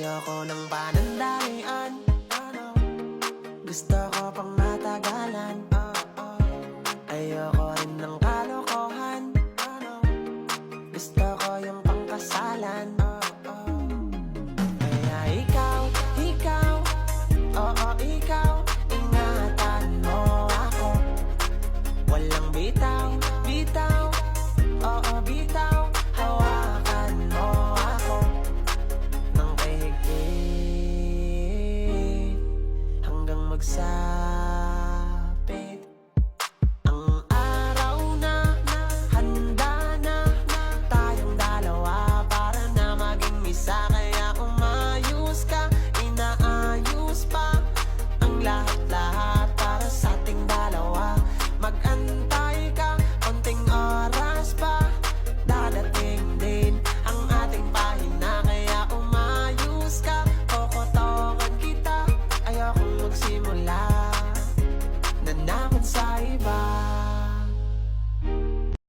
Ayoko ng panandalian, gusto ko pang matagalan. Ayoko rin ng kalokohan, gusto ko yung pangkasalan. Kaya ikaw, oo ikaw, ingatan mo ako. Walang bitaw, oo bitaw, hawakan mo ako ng kahigpit hanggang magsapit ang araw na handa na tayong dalawa para na maging isa. Kaya umayos ka, inaayos pa ang lahat-lahat para sa ating dalawa. Mag-antay ka, konting oras pa, dadating din ang ating pahina. Kaya umayos ka, kokotokan kita, ayokong magsimula na naman sa iba.